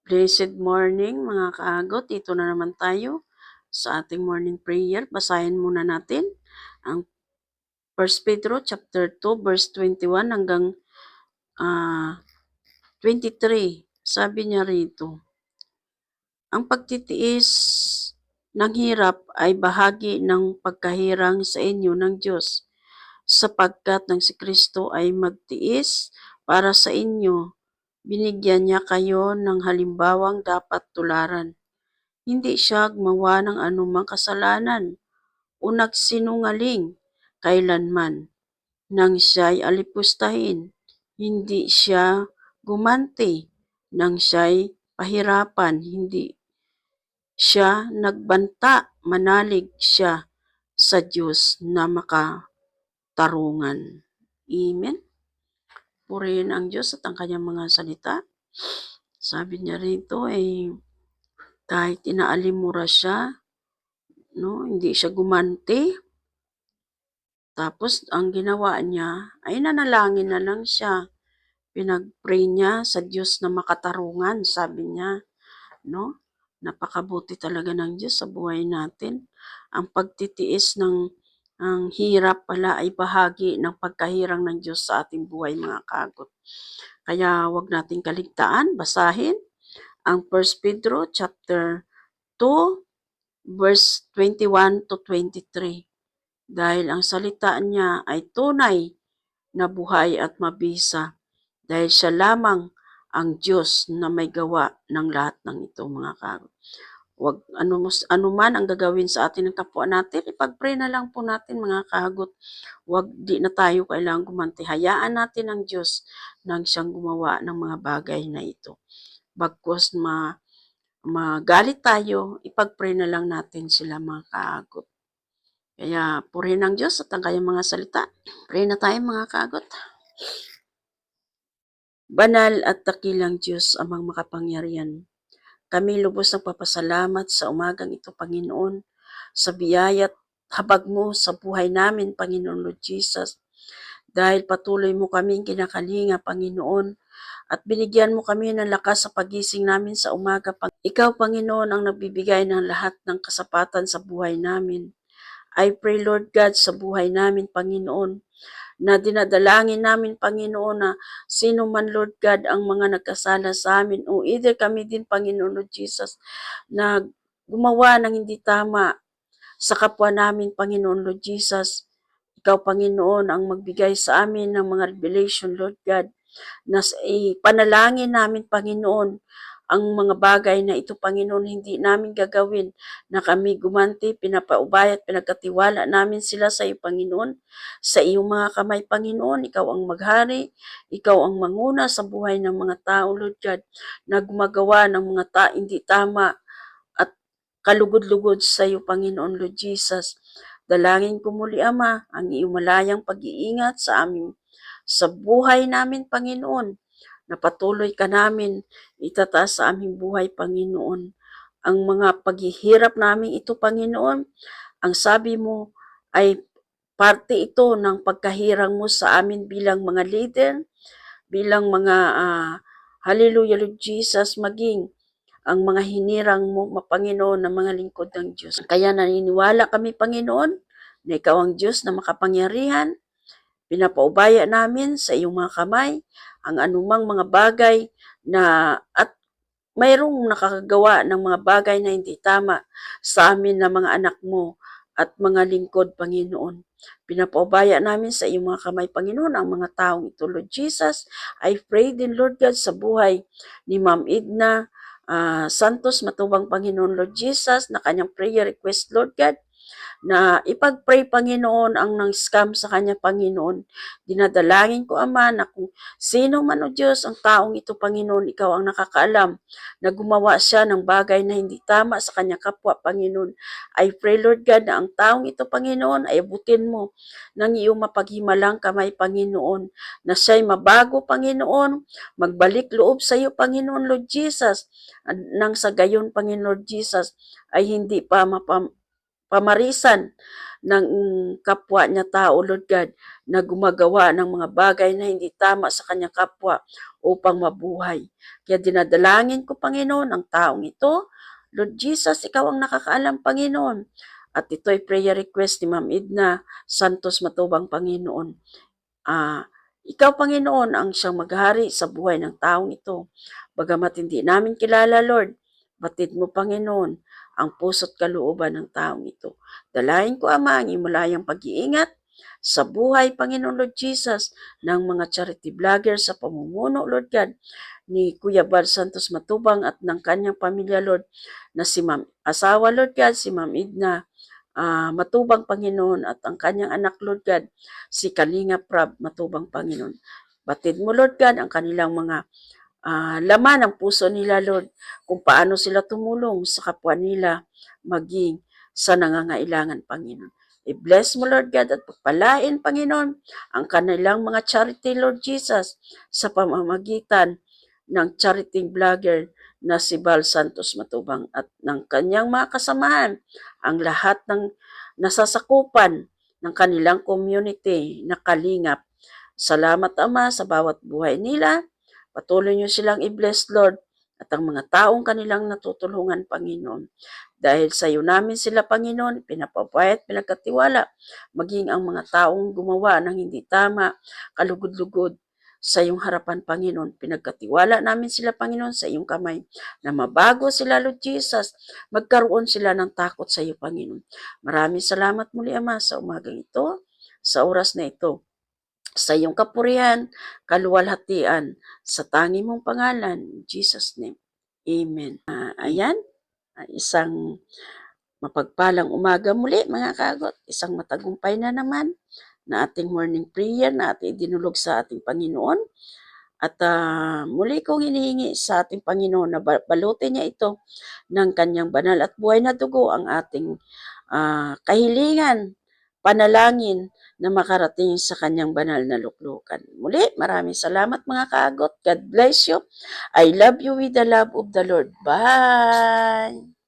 Blessed morning mga kaagot, ito na naman tayo sa ating morning prayer. Basahin muna natin ang 1 Pedro chapter 2 verse 21 hanggang 23. Sabi niya rito, ang pagtitiis ng hirap ay bahagi ng pagkahirang sa inyo ng Diyos, sapagkat ng si Kristo ay magtiis para sa inyo. Binigyan niya kayo ng halimbawang dapat tularan. Hindi siya gumawa ng anumang kasalanan o nagsinungaling kailanman. Nang siya'y alipustahin, hindi siya gumanti. Nang siya'y pahirapan, hindi siya nagbanta. Manalig siya sa Diyos na makatarungan. Amen. Purihin ang Diyos at ang kanyang mga salita. Sabi niya rito kahit inaalimura siya, hindi siya gumanti. Tapos ang ginawa niya ay nanalangin na lang siya. Pinag-pray niya sa Diyos na makatarungan, sabi niya, Napakabuti talaga ng Diyos sa buhay natin. Ang pagtitiis ng ang hirap pala ay bahagi ng pagkahirang ng Diyos sa ating buhay, mga kagot. Kaya wag nating kaligtaan, basahin ang 1 Pedro chapter 2 verse 21 to 23. Dahil ang salita niya ay tunay na buhay at mabisa, dahil siya lamang ang Diyos na may gawa ng lahat ng ito, mga kagot. Wag anuman ang gagawin sa atin ng kapwa natin, ipag-pray na lang po natin, mga kagot. Di na tayo kailangang gumanti. Hayaan natin ang Diyos nang siyang gumawa ng mga bagay na ito. Bagkus magalit tayo, ipag-pray na lang natin sila, mga kagot. Kaya purihin ang Diyos at ang kanyang mga salita. Pray na tayo, mga kagot. Banal at dakilang Diyos, amang makapangyarihan, kami lubos ng papasalamat sa umagang ito, Panginoon, sa biyaya at habag mo sa buhay namin, Panginoon Lord Jesus, dahil patuloy mo kaming kinakalinga, Panginoon, at binigyan mo kami ng lakas sa pagising namin sa umaga. Ikaw, Panginoon, ang nagbibigay ng lahat ng kasapatan sa buhay namin. I pray, Lord God, sa buhay namin, Panginoon, na dinadalangin namin, Panginoon, na sino man, Lord God, ang mga nagkasala sa amin, o either kami din, Panginoon Lord Jesus, na gumawa ng hindi tama sa kapwa namin, Panginoon Lord Jesus. Ikaw, Panginoon, ang magbigay sa amin ng mga revelation, Lord God, na panalangin namin, Panginoon, ang mga bagay na ito, Panginoon, hindi namin gagawin na kami gumanti, pinapaubaya at pinagkatiwala namin sila sa iyo, Panginoon. Sa iyong mga kamay, Panginoon, ikaw ang maghari, ikaw ang manguna sa buhay ng mga tao, Lord God, na gumagawa ng mga hindi tama at kalugod-lugod sa iyo, Panginoon, Lord Jesus. Dalangin ko muli, Ama, ang iyong malayang pag-iingat sa buhay namin, Panginoon, na patuloy ka namin itataas sa aming buhay, Panginoon. Ang mga paghihirap namin ito, Panginoon, ang sabi mo ay parte ito ng pagkahirang mo sa amin bilang mga leader, bilang mga hallelujah, Lord Jesus, maging ang mga hinirang mo, Panginoon, ng mga lingkod ng Diyos. Kaya naniniwala kami, Panginoon, na ikaw ang Diyos na makapangyarihan. Pinapaubaya namin sa iyong mga kamay ang anumang mga bagay at mayroong nakakagawa ng mga bagay na hindi tama sa amin na mga anak mo at mga lingkod, Panginoon. Pinapaubaya namin sa iyong mga kamay, Panginoon, ang mga taong ito, Lord Jesus. I pray din, Lord God, sa buhay ni Ma'am Edna Santos Matubang, Panginoon, Lord Jesus, na kanyang prayer request, Lord God, na ipag-pray, Panginoon, ang nang-scam sa kanya, Panginoon. Dinadalangin ko, Ama, na kung sino man, o Diyos, ang taong ito, Panginoon, ikaw ang nakakaalam na gumawa siya ng bagay na hindi tama sa kanya kapwa, Panginoon. I pray, Lord God, na ang taong ito, Panginoon, ay abutin mo ng iyong mapaghimalang kamay, Panginoon, na siya'y mabago, Panginoon, magbalik loob sa iyo, Panginoon, Lord Jesus, nang sa gayon, Panginoon, Lord Jesus, ay hindi pa pamarisan ng kapwa niya tao, Lord God, na gumagawa ng mga bagay na hindi tama sa kanyang kapwa upang mabuhay. Kaya dinadalangin ko, Panginoon, ang taong ito. Lord Jesus, ikaw ang nakakaalam, Panginoon. At ito'y prayer request ni Ma'am Edna Santos Matubang, Panginoon. Ikaw, Panginoon, ang siyang maghari sa buhay ng taong ito. Bagamat hindi namin kilala, Lord, batid mo, Panginoon, ang puso't kalooban ng taong ito. Dalayan ko, Ama, ang imulayang pag-iingat sa buhay, Panginoon Lord Jesus, ng mga charity vlogger sa pamumuno, Lord God, ni Kuya Bal Santos Matubang at ng kanyang pamilya, Lord, na si Ma'am asawa, Lord God, si Ma'am Edna Matubang, Panginoon, at ang kanyang anak, Lord God, si Kalinga Prab Matubang, Panginoon. Batid mo, Lord God, ang kanilang mga laman ng puso nila, Lord, kung paano sila tumulong sa kapwa nila maging sa nangangailangan, Panginoon. I-bless mo, Lord God, at pagpalain, Panginoon, ang kanilang mga charity, Lord Jesus, sa pamamagitan ng charity vlogger na si Bal Santos Matubang at ng kanyang mga kasamahan, ang lahat ng nasasakupan ng kanilang community na kalingap. Salamat, Ama, sa bawat buhay nila. Patuloy niyo silang i-bless, Lord, at ang mga taong kanilang natutulungan, Panginoon. Dahil sa iyo namin sila, Panginoon, pinapabay at pinagkatiwala, maging ang mga taong gumawa ng hindi tama, kalugod-lugod, sa iyong harapan, Panginoon. Pinagkatiwala namin sila, Panginoon, sa iyong kamay, na mabago sila, Lord Jesus, magkaroon sila ng takot sa iyo, Panginoon. Maraming salamat muli, Ama, sa umagang ito, sa oras na ito, sa iyong kapurihan, kaluwalhatian, sa tangi mong pangalan, in Jesus' name. Amen. Ayan, isang mapagpalang umaga muli, mga kagot. Isang matagumpay na naman na ating morning prayer na ating dinulog sa ating Panginoon. At muli kong hinihingi sa ating Panginoon na balutin niya ito ng kanyang banal at buhay na dugo ang ating kahilingan, panalangin na makarating sa kanyang banal na luklukan. Muli, maraming salamat mga kaagot. God bless you. I love you with the love of the Lord. Bye!